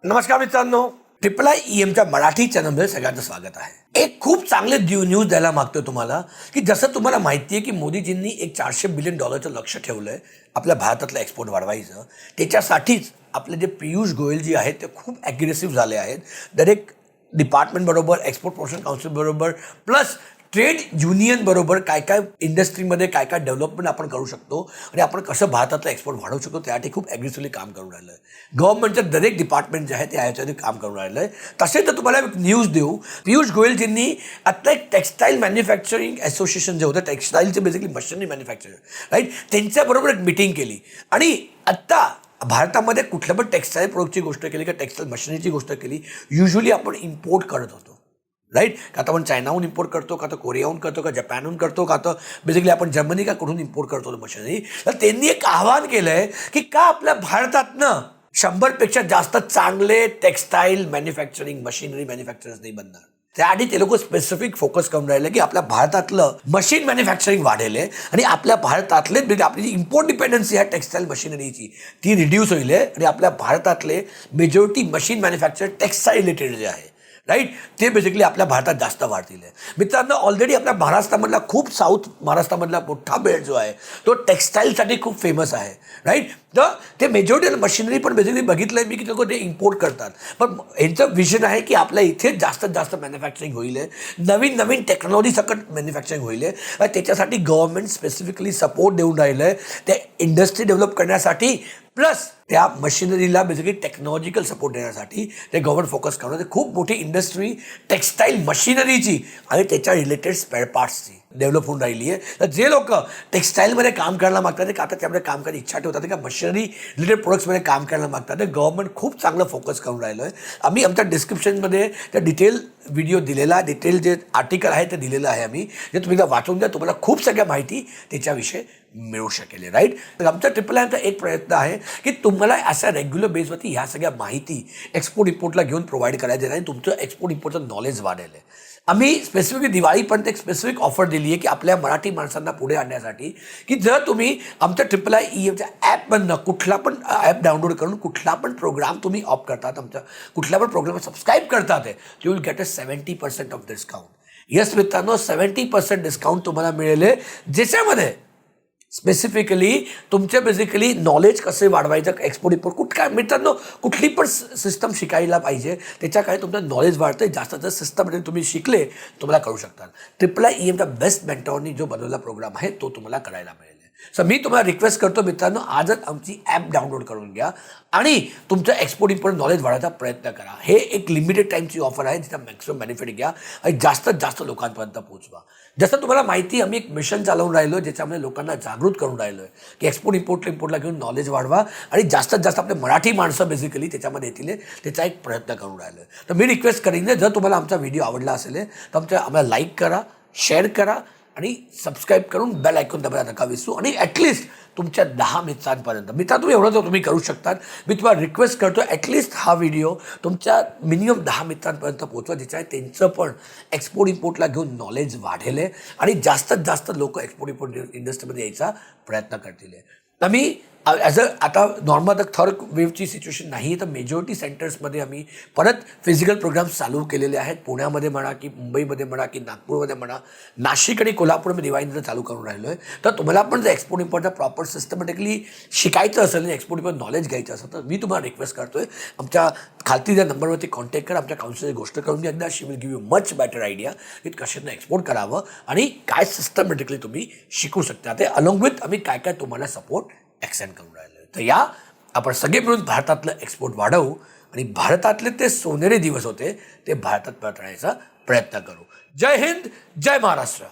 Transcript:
नमस्कार मित्रांनो, iiiEMच्या मराठी चॅनलमध्ये सगळ्यांचं स्वागत आहे. एक खूप चांगले न्यूज द्यायला मागतो तुम्हाला की जसं तुम्हाला माहिती आहे की मोदीजींनी एक $400 बिलियन लक्ष्य ठेवलंय आपल्या भारतातलं एक्सपोर्ट वाढवायचं. त्याच्यासाठीच आपले जे पियुष गोयल जी आहेत ते खूप ॲग्रेसिव्ह झाले आहेत. दरेक डिपार्टमेंट बरोबर, एक्सपोर्ट प्रमोशन काउन्सिल बरोबर, प्लस ट्रेड युनियन बरोबर काय काय इंडस्ट्रीमध्ये काय काय डेव्हलपमेंट आपण करू शकतो आणि आपण कसं भारतातलं एक्सपोर्ट वाढवू शकतो त्यासाठी खूप ॲग्रेसिव्हली काम करून राहिलं आहे. गव्हर्नमेंटच्या दरेक डिपार्टमेंट जे आहे ते याच्यामध्ये काम करून राहिलं आहे. तसेच तर तुम्हाला एक न्यूज देऊ, पियुष गोयलजींनी आता एक टेक्स्टाईल मॅन्युफॅक्चरिंग असोसिएशन जे होतं, टेक्स्टाईलचे बेसिकली मशिनरी मॅन्युफॅक्चरर, राईट, त्यांच्याबरोबर एक मिटिंग केली. आणि आत्ता भारतामध्ये कुठल्या पण टेक्स्टाईल प्रोडक्टची गोष्ट केली किंवा टेक्स्टाईल मशिनरीची गोष्ट केली, युजली आपण इम्पोर्ट करत होतो, राईट. का तर आपण चायनाहून इम्पोर्ट करतो, का तर कोरियाहून करतो, का जपानहून करतो, का तर बेसिकली आपण जर्मनी का कुठून इम्पोर्ट करतो मशिनरी. तर त्यांनी एक आव्हान केलं आहे की का आपल्या भारतातनं 100पेक्षा जास्त चांगले टेक्स्टाईल मॅन्युफॅक्चरिंग मशिनरी मॅन्युफॅक्चरर्स नाही बनणार. त्याआधी ते लोक स्पेसिफिक फोकस करून राहिले की आपल्या भारतातलं मशीन मॅन्युफॅक्चरिंग वाढेल आणि आपल्या भारतातले आपली इम्पोर्ट डिपेंडन्सी आहे टेक्स्टाईल मशिनरीची ती रिड्यूस होईल आणि आपल्या भारतातले majority machine manufacture textile related जे आहे, राईट, ते बेसिकली आपल्या भारतात जास्त वाढतील. मित्रांनो, ऑलरेडी आपल्या महाराष्ट्रामधला खूप साऊथ महाराष्ट्रामधला मोठा बेल्ट जो आहे तो टेक्स्टाईलसाठी खूप फेमस आहे, राईट. तर ते मेजॉरिटी मशिनरी पण बेसिकली बघितलं आहे मी की लोक ते इम्पोर्ट करतात. पण यांचं विजन आहे की आपल्या इथे जास्तीत जास्त मॅन्युफॅक्चरिंग होईल, नवीन नवीन टेक्नॉलॉजी सकट मॅन्युफॅक्चरिंग होईल. त्याच्यासाठी गव्हर्नमेंट स्पेसिफिकली सपोर्ट देऊन राहिलं आहे त्या इंडस्ट्री डेव्हलप करण्यासाठी, प्लस त्या मशिनरीला बेसिकली टेक्नॉलॉजिकल सपोर्ट देण्यासाठी ते गव्हर्नमेंट फोकस करणार. ते खूप मोठी इंडस्ट्री टेक्स्टाईल मशिनरीची आणि त्याच्या रिलेटेड स्पेअर पार्ट्सची डेव्हलप होऊन राहिली आहे. तर जे लोक टेक्स्टाईलमध्ये काम करायला मागतात ते का आता त्यामध्ये काम करायची इच्छा ठेवतात का मशिनरी रिलेटेड प्रोडक्ट्समध्ये काम करायला मागतात, ते गव्हर्नमेंट खूप चांगलं फोकस करून राहिलं आहे. आम्ही आमच्या डिस्क्रिप्शनमध्ये त्या डिटेल व्हिडिओ दिलेला, डिटेल जे आर्टिकल आहे ते दिलेलं आहे आम्ही, जे तुम्ही वाचून द्या, तुम्हाला खूप सगळ्या माहिती त्याच्याविषयी मिळू शकेल, राईट. तर आमच्या iiiEMचा एक प्रयत्न आहे की तुम्हाला अशा रेग्युलर बेसवरती ह्या सगळ्या माहिती एक्सपोर्ट इम्पोर्टला घेऊन प्रोव्हाइड करायचं आणि तुमचं एक्सपोर्ट इम्पोर्टचं नॉलेज वाढेल. आम्ही स्पेसिफिकली दिवाळीपर्यंत एक स्पेसिफिक ऑफर दिली आहे की आपल्या मराठी माणसांना पुढे आणण्यासाठी की जर तुम्ही आमच्या iiiEMच्या ॲपमधनं कुठला पण ॲप डाउनलोड करून कुठला पण प्रोग्राम तुम्ही ऑफ करतात, आमच्या कुठल्या पण प्रोग्राम सबस्क्राईब करतात, you will get 70% of discount. Yes मित्रांनो, 70% डिस्काउंट तुम्हाला मिळेल, ज्याच्यामध्ये स्पेसिफिकली तुमचे बेसिकली नॉलेज कसे वाढवायचं, एक्सपोर्ट इम्पोर्ट काय. मित्रांनो, कुठली पण सिस्टम शिकायला पाहिजे, त्याच्याकडे तुमचं नॉलेज वाढतं. जास्त जास्त सिस्टममध्ये तुम्ही शिकले तुम्हाला करू शकतात. iiiEMचा बेस्ट मेंटॉरनी जो बनवलेला प्रोग्राम आहे तो तुम्हाला करायला मिळेल. सो मी तुम्हाला रिक्वेस्ट करतो मित्रांनो, आजच आमची ॲप डाउनलोड करून घ्या आणि तुमचं एक्सपोर्ट इम्पोर्ट नॉलेज वाढवायचा प्रयत्न करा. हे एक लिमिटेड टाईमची ऑफर आहे, जिचा मॅक्सिमम बेनिफिट घ्या आणि जास्तीत जास्त लोकांपर्यंत पोहोचवा. जसं तुम्हाला माहिती, आम्ही एक मिशन चालवून राहिलो ज्याच्यामध्ये लोकांना जागृत करून राहिलो आहे की एक्सपोर्ट इम्पोर्टला घेऊन नॉलेज वाढवा आणि जास्तीत जास्त आपले मराठी माणसं बेसिकली त्याच्यामध्ये येतील, त्याचा एक प्रयत्न करून राहिलो आहे. तर मी रिक्वेस्ट करीन, जर तुम्हाला आमचा व्हिडिओ आवडला असेल तर आम्हाला लाईक करा, शेअर करा आणि सबस्क्राईब करून बेल आयकॉन दाबायला नका विसरू. आणि ॲटलिस्ट तुमच्या 10 मित्रांपर्यंत, तुम्ही एवढं तर तुम्ही करू शकतात. मी तुम्हाला रिक्वेस्ट करतो ॲटलिस्ट हा व्हिडिओ तुमच्या मिनिमम 10 मित्रांपर्यंत पोहोचवा, ज्याच्या त्यांचं पण एक्सपोर्ट इम्पोर्टला घेऊन नॉलेज वाढेल आणि जास्तीत जास्त लोक एक्सपोर्ट इम्पोर्ट इंडस्ट्रीमध्ये यायचा प्रयत्न करतील. आम्ही ॲज आता नॉर्मल आता थर्ड वेव्हची सिच्युएशन नाही आहे, तर मेजॉरिटी सेंटर्समध्ये आम्ही परत फिजिकल प्रोग्राम्स चालू केलेले आहेत. पुण्यामध्ये म्हणा की मुंबईमध्ये म्हणा की नागपूरमध्ये म्हणा, नाशिक आणि कोल्हापूरमध्ये दिवाळीनंतर चालू करून राहिलो आहे. तर तुम्हाला पण जर एक्सपोर्ट इम्पोर्टचा प्रॉपर सिस्टमॅटिकली शिकायचं असेल आणि एक्सपोर्ट इम्पोर्ट नॉलेज घ्यायचं असेल तर मी तुम्हाला रिक्वेस्ट करतो आहे, आमच्या खालती त्या नंबरवरती कॉन्टॅक्ट करा, आमच्या काउन्सिलची गोष्ट करून घ्या. एकदा she will give you much better idea की कशानं एक्सपोर्ट करावं आणि काय सिस्टमॅटिकली तुम्ही शिकू शकता. ते अलॉंग विथ आम्ही काय काय तुम्हाला सपोर्ट एक्सटेंड करून राहिलो. तर या आपण सगळे मिळून भारतातलं एक्सपोर्ट वाढवू आणि भारतातले ते सोनेरी दिवस होते ते भारतात परत राहण्याचा प्रयत्न करू. जय हिंद, जय महाराष्ट्र.